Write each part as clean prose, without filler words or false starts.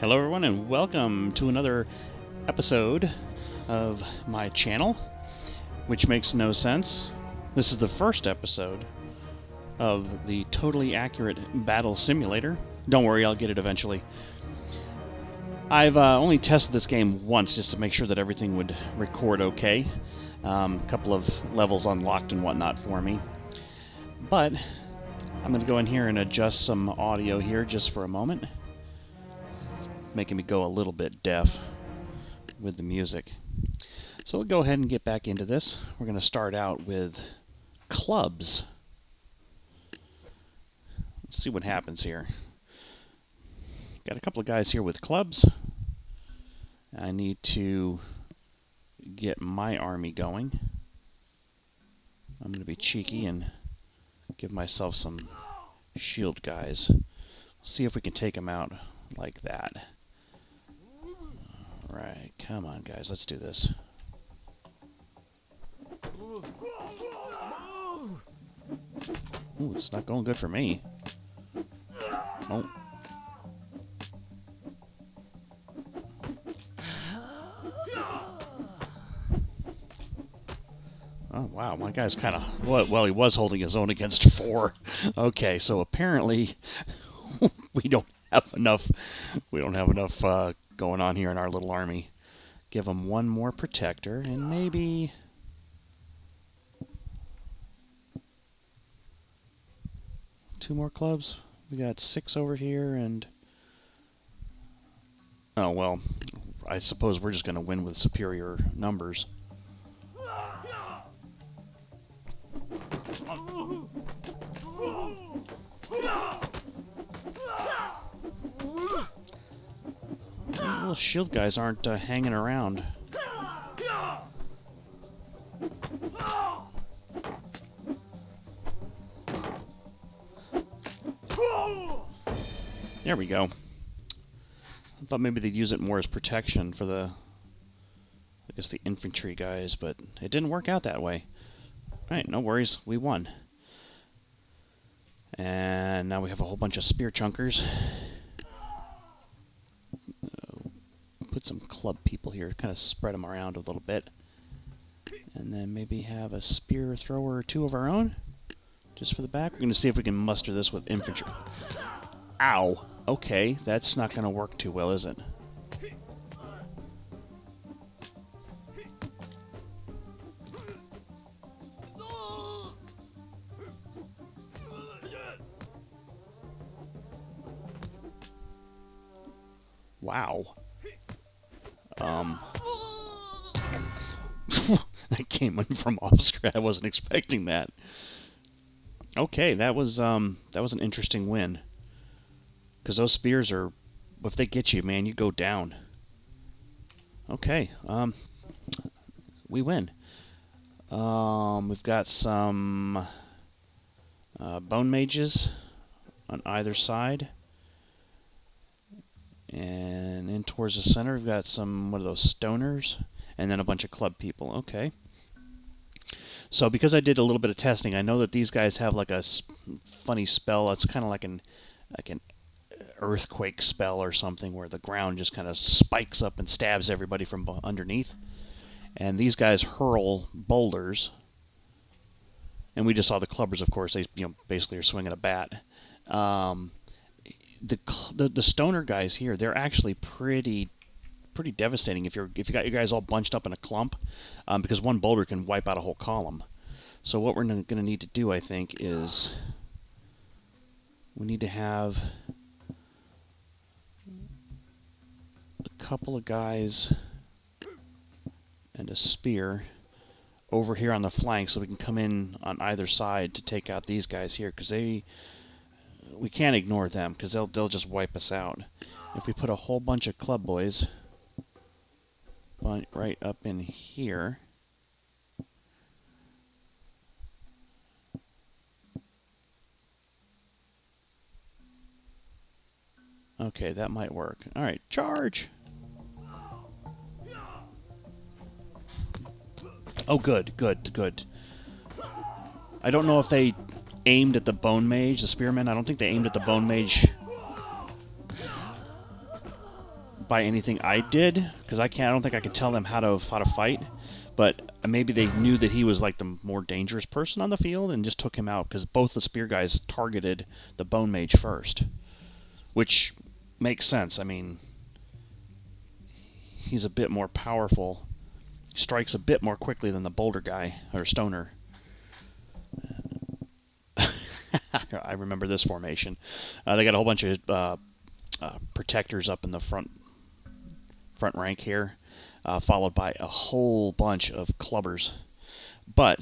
Hello everyone and welcome to another episode of my channel, which makes no sense. This is the first episode of the totally accurate battle simulator. Don't worry, I'll get it eventually. I've only tested this game once just to make sure that everything would record okay. A couple of levels unlocked and whatnot for me. But I'm going to go in here and adjust some audio here just for a moment. Making me go a little bit deaf with the music. So we'll go ahead and get back into this. We're going to start out with clubs. Let's see what happens here. Got a couple of guys here with clubs. I need to get my army going. I'm going to be cheeky and give myself some shield guys. See if we can take them out like that. Alright, come on guys, let's do this. Ooh, it's not going good for me. Oh. Oh wow, my guy's kind of, well, he was holding his own against 4. Okay, so apparently we don't have enough going on here in our little army. Give him one more protector and maybe two more clubs. We got 6 over here and oh well, I suppose we're just going to win with superior numbers. Little shield guys aren't hanging around. There we go. I thought maybe they'd use it more as protection for the, I guess, the infantry guys, but it didn't work out that way. Alright, no worries, we won. And now we have a whole bunch of spear chunkers. Put some club people here, kind of spread them around a little bit. And then maybe have a spear thrower or 2 of our own, just for the back. We're going to see if we can muster this with infantry. Ow! Okay, that's not going to work too well, is it? Wow. That came in from off screen. I wasn't expecting that. Okay, that was an interesting win. Because those spears are, if they get you, man, you go down. Okay, we win. We've got some bone mages on either side. And in towards the center, we've got some, what are those, stoners? And then a bunch of club people. Okay. So because I did a little bit of testing, I know that these guys have like a funny spell. It's kind of like an earthquake spell or something, where the ground just kind of spikes up and stabs everybody from underneath. And these guys hurl boulders. And we just saw the clubbers, of course. They, basically are swinging a bat. The stoner guys here, they're actually pretty devastating if you got your guys all bunched up in a clump, because one boulder can wipe out a whole column. So what we're going to need to do, I think, is we need to have a couple of guys and a spear over here on the flank, so we can come in on either side to take out these guys here, because we can't ignore them, because they'll just wipe us out. If we put a whole bunch of club boys right up in here, okay, that might work. Alright, charge! Oh, good. I don't know if they aimed at the bone mage, the spearmen. I don't think they aimed at the bone mage by anything I did, because I don't think I could tell them how to fight. But maybe they knew that he was like the more dangerous person on the field and just took him out, because both the spear guys targeted the bone mage first, which makes sense. I mean, he's a bit more powerful, strikes a bit more quickly than the boulder guy or stoner. I remember this formation. They got a whole bunch of protectors up in the front rank here, followed by a whole bunch of clubbers. But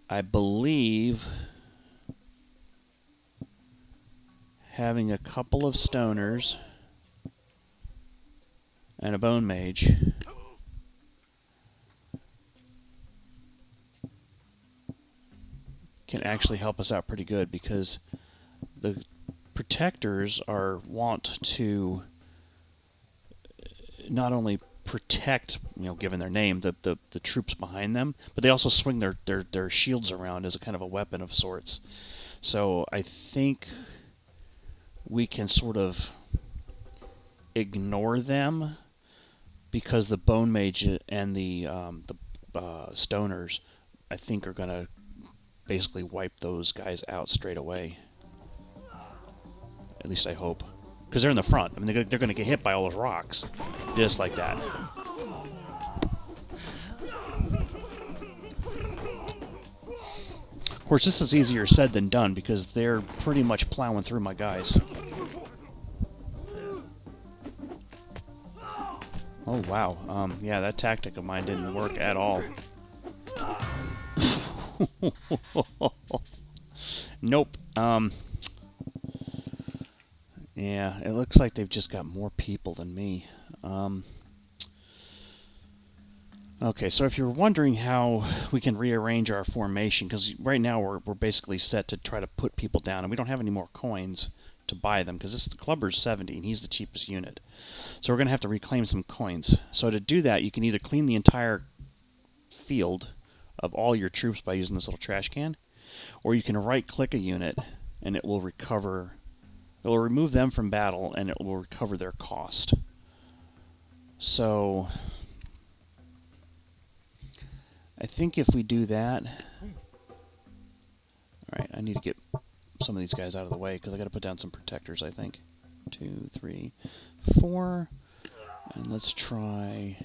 I believe having a couple of stoners and a bone mage can actually help us out pretty good, because the protectors are wont to not only protect, given their name, the troops behind them, but they also swing their shields around as a kind of a weapon of sorts. So I think we can sort of ignore them, because the bone mage and the stoners, I think, are going to basically wipe those guys out straight away. At least I hope. Because they're in the front. I mean, they're going to get hit by all those rocks. Just like that. Of course, this is easier said than done, because they're pretty much plowing through my guys. Oh, wow. Yeah, that tactic of mine didn't work at all. Nope. Yeah, it looks like they've just got more people than me. Okay, so if you're wondering how we can rearrange our formation, because right now we're basically set to try to put people down, and we don't have any more coins to buy them, because the clubber's 70, and he's the cheapest unit. So we're going to have to reclaim some coins. So to do that, you can either clean the entire field of all your troops by using this little trash can, or you can right-click a unit, and it will recover. It will remove them from battle, and it will recover their cost. So I think if we do that... Alright, I need to get some of these guys out of the way, because I got to put down some protectors, I think. 2, 3, 4. And let's try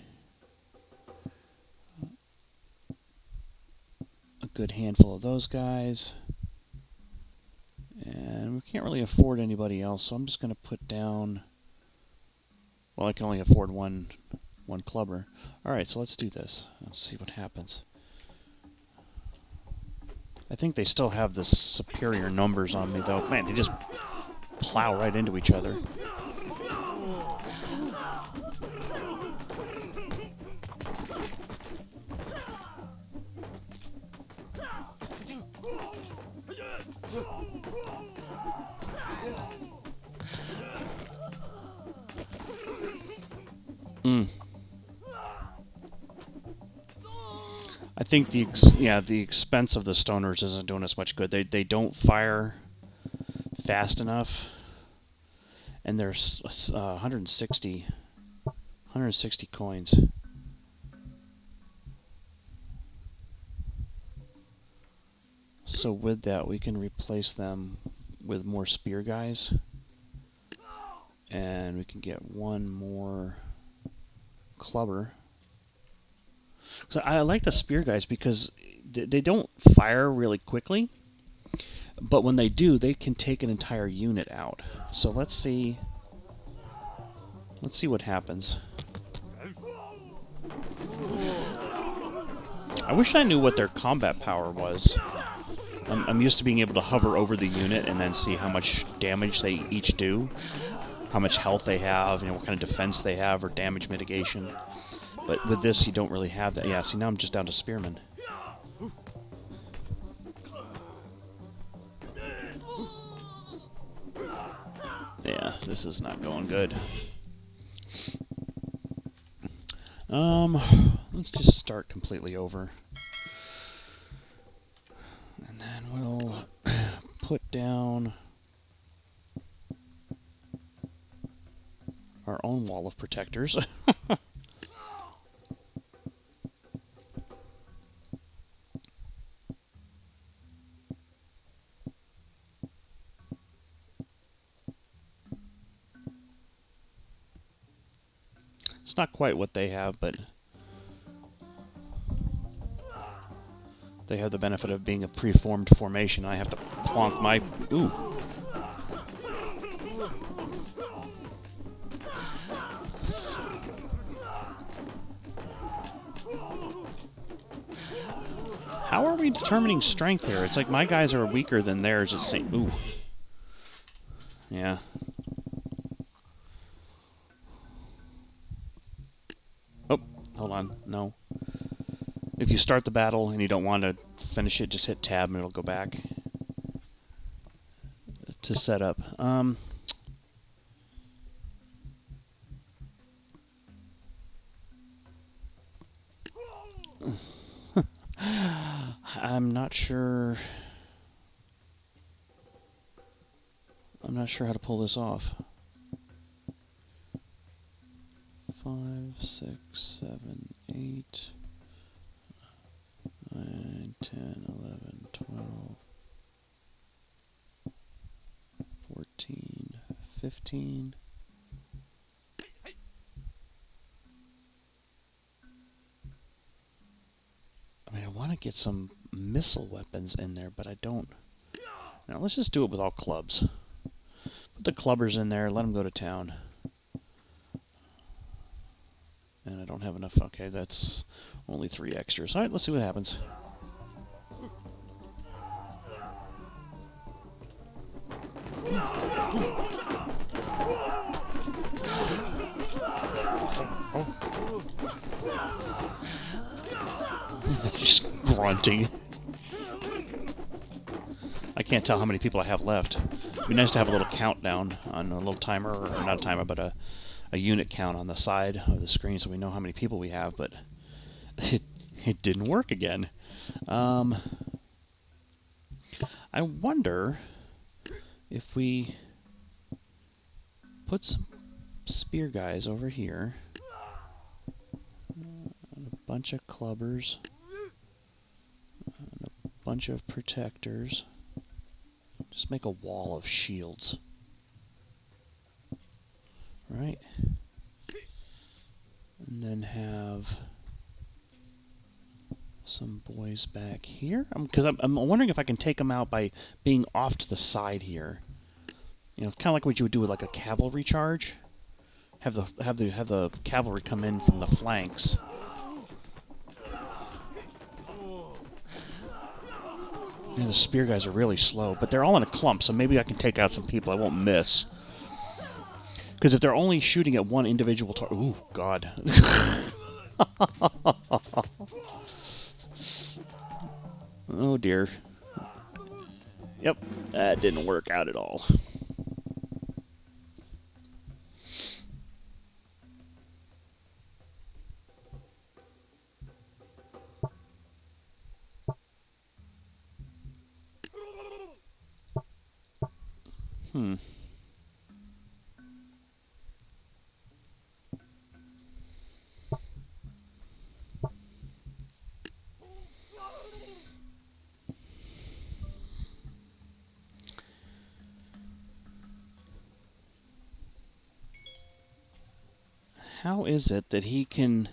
a good handful of those guys. And we can't really afford anybody else, so I'm just going to put down... Well, I can only afford one clubber. Alright, so let's do this. Let's see what happens. I think they still have the superior numbers on me, though. Man, they just plow right into each other. I think the expense of the stoners isn't doing us much good. They don't fire fast enough, and there's 160 coins. So with that, we can replace them with more spear guys, and we can get one more clubber. So I like the spear guys because they don't fire really quickly, but when they do, they can take an entire unit out. So let's see what happens. I wish I knew what their combat power was. I'm used to being able to hover over the unit and then see how much damage they each do, how much health they have, what kind of defense they have or damage mitigation. But with this, you don't really have that. Yeah, see, now I'm just down to spearmen. Yeah, this is not going good. Let's just start completely over. And then we'll put down our own wall of protectors. It's not quite what they have, but they have the benefit of being a preformed formation. I have to plonk my... Ooh. How are we determining strength here? It's like my guys are weaker than theirs at St. Ooh. Yeah. Oh, hold on. No. If you start the battle and you don't want to finish it, just hit tab and it'll go back to set up. I'm not sure. I'm not sure how to pull this off. 5, 6, 7, 8, 9, 10, 11, 12, 14, 15. I mean, I want to get some missile weapons in there, but I don't. Now, let's just do it with all clubs. Put the clubbers in there, let them go to town. And I don't have enough. Okay, that's only 3 extras. Alright, let's see what happens. Just grunting. I can't tell how many people I have left. It'd be nice to have a little countdown on a little timer, or not a timer, but a unit count on the side of the screen so we know how many people we have, but it didn't work again. I wonder if we put some spear guys over here, and a bunch of clubbers, and a bunch of protectors. Just make a wall of shields. Right? And then have some boys back here. Because I'm wondering if I can take them out by being off to the side here. You know, kind of like what you would do with like a cavalry charge. Have the cavalry come in from the flanks. Yeah, the spear guys are really slow, but they're all in a clump, so maybe I can take out some people I won't miss. Because if they're only shooting at one individual target... Ooh, God. Oh, dear. Yep, that didn't work out at all. How is it that he can...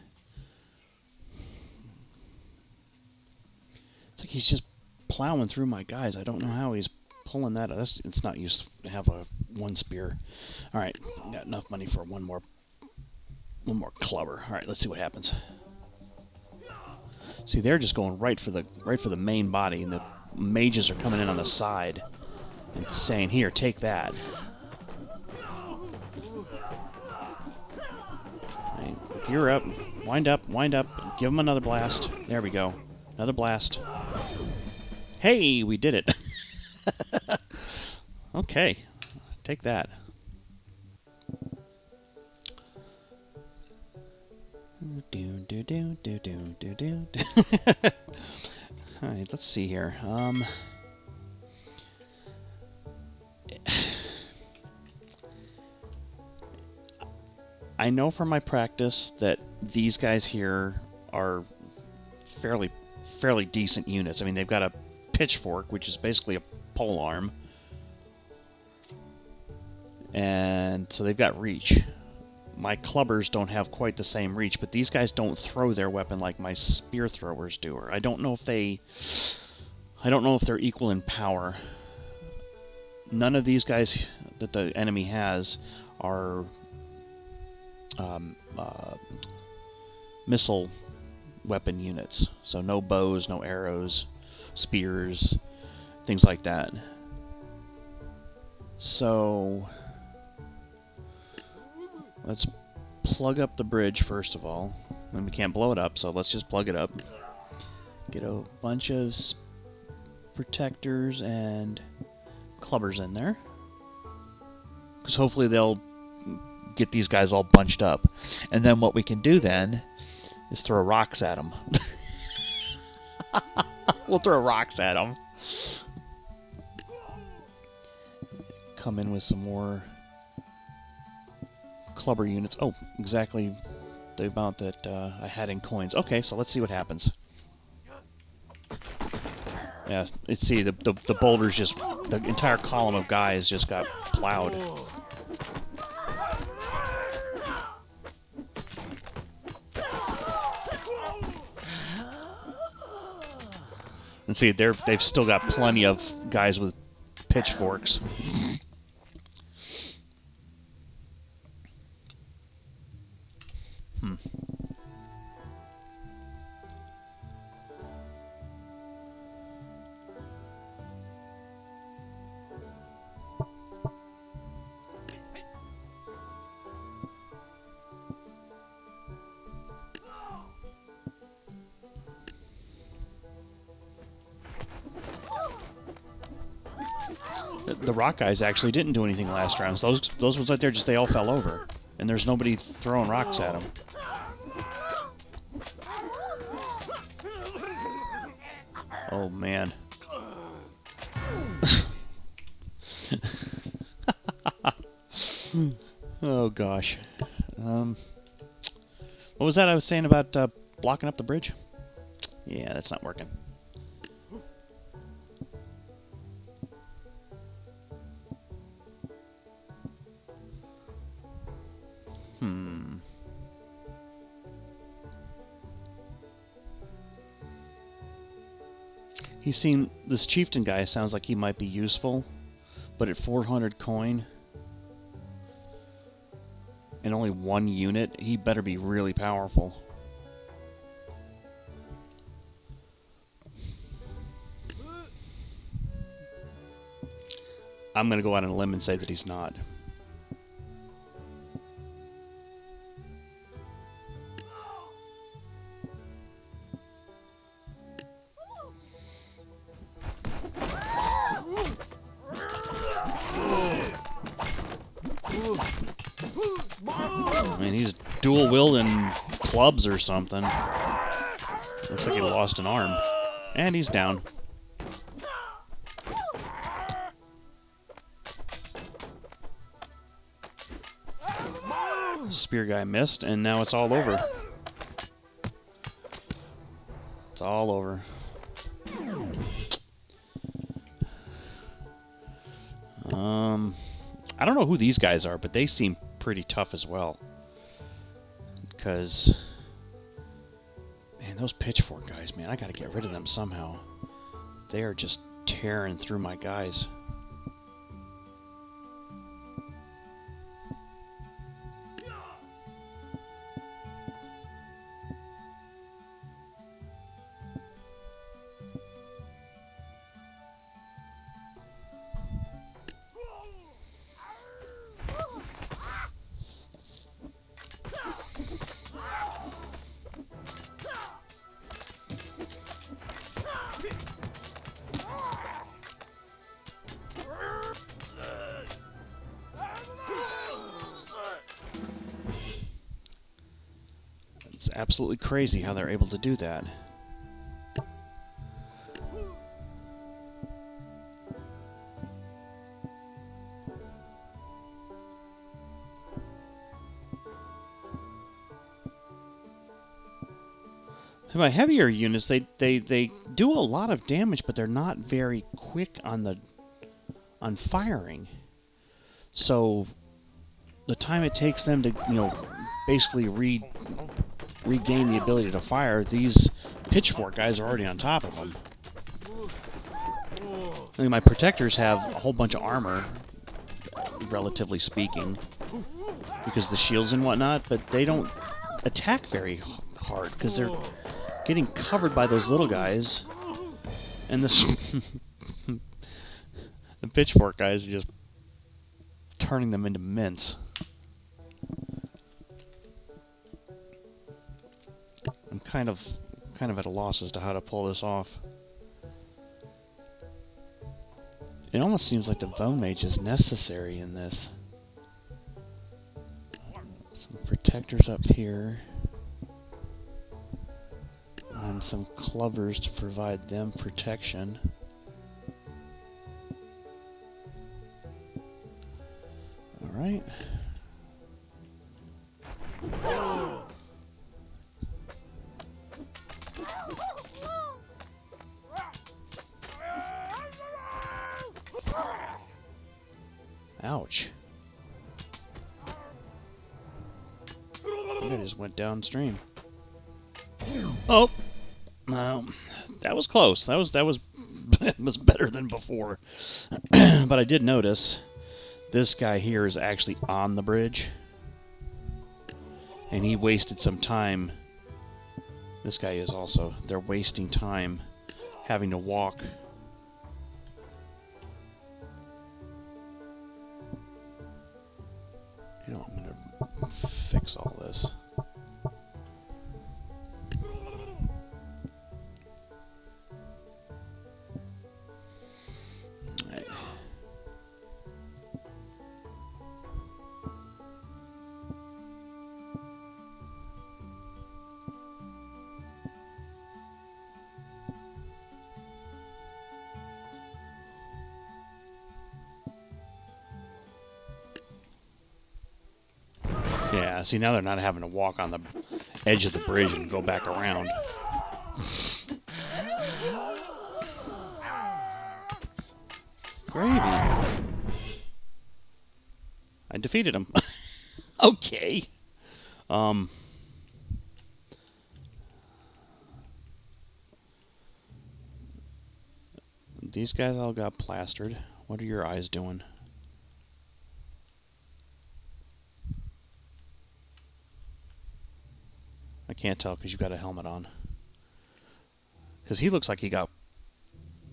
It's like he's just plowing through my guys. I don't know how he's pulling that. It's not used to have one spear. All right, got enough money for one more clubber. All right, let's see what happens. See, they're just going right for the main body, and the mages are coming in on the side and saying, "Here, take that." Right, gear up, wind up, give them another blast. There we go, another blast. Hey, we did it. Okay, take that. Alright, let's see here. I know from my practice that these guys here are fairly decent units. I mean, they've got a pitchfork, which is basically a pole arm, and so they've got reach. My clubbers don't have quite the same reach, but these guys don't throw their weapon like my spear throwers do. Or I don't know if they're equal in power. None of these guys that the enemy has are missile weapon units. So no bows, no arrows, spears, things like that. So let's plug up the bridge first of all. And we can't blow it up, so let's just plug it up. Get a bunch of protectors and clubbers in there, because hopefully they'll get these guys all bunched up. And then what we can do then is throw rocks at them. We'll throw rocks at them. Come in with some more clubber units. Oh, exactly the amount that I had in coins. Okay, so let's see what happens. Yeah, let's see, the boulders just, the entire column of guys just got plowed. And see, they've still got plenty of guys with pitchforks. The rock guys actually didn't do anything last round. So those ones right there, just they all fell over, and there's nobody throwing rocks at them. Oh man. Oh gosh. What was that I was saying about blocking up the bridge? Yeah, that's not working. This chieftain guy sounds like he might be useful, but at 400 coin and only 1 unit, he better be really powerful. I'm gonna go out on a limb and say that he's not. I mean, he's dual wielding clubs or something. Looks like he lost an arm. And he's down. Spear guy missed, and now it's all over. It's all over. I don't know who these guys are, but they seem pretty tough as well. Because, man, those pitchfork guys, man, I gotta get rid of them somehow. They are just tearing through my guys. It's absolutely crazy how they're able to do that. My heavier units, they do a lot of damage, but they're not very quick on firing. So the time it takes them to, basically regain the ability to fire, these pitchfork guys are already on top of them. I mean, my protectors have a whole bunch of armor, relatively speaking, because of the shields and whatnot, but they don't attack very hard because they're getting covered by those little guys, and this the pitchfork guys are just turning them into mince. I'm kind of at a loss as to how to pull this off. It almost seems like the Bone Mage is necessary in this. Some protectors up here. And some clovers to provide them protection. Alright. Ouch. I think I just went downstream. Oh! That was close. That was was better than before. But I did notice this guy here is actually on the bridge. And he wasted some time. This guy is also. They're wasting time having to walk. You know, I'm going to fix all this. Alright. Yeah, see, now they're not having to walk on the edge of the bridge and go back around. Gravy. I defeated him. Okay. These guys all got plastered. What are your eyes doing? I can't tell because you've got a helmet on. Because he looks like he got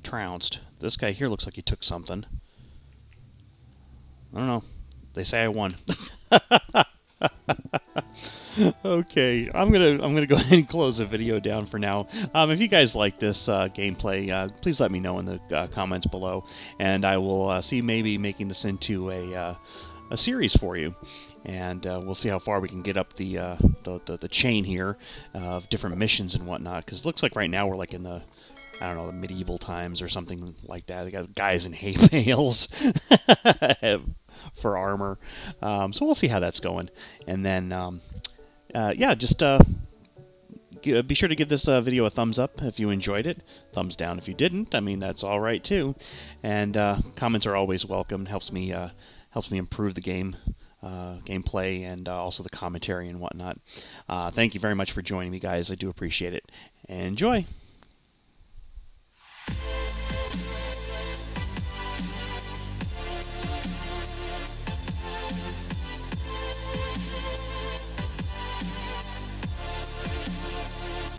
trounced. This guy here looks like he took something. I don't know. They say I won. Okay, I'm gonna go ahead and close the video down for now. If you guys like this gameplay, please let me know in the comments below, and I will see maybe making this into a series for you, and we'll see how far we can get up the chain here of different missions and whatnot. Because it looks like right now we're like in the, I don't know, the medieval times or something like that. They got guys in hay bales for armor, so we'll see how that's going, and then yeah, just be sure to give this video a thumbs up if you enjoyed it. Thumbs down if you didn't. I mean, that's all right too. And comments are always welcome. Helps me improve the gameplay and also the commentary and whatnot. Thank you very much for joining me, guys. I do appreciate it. Enjoy.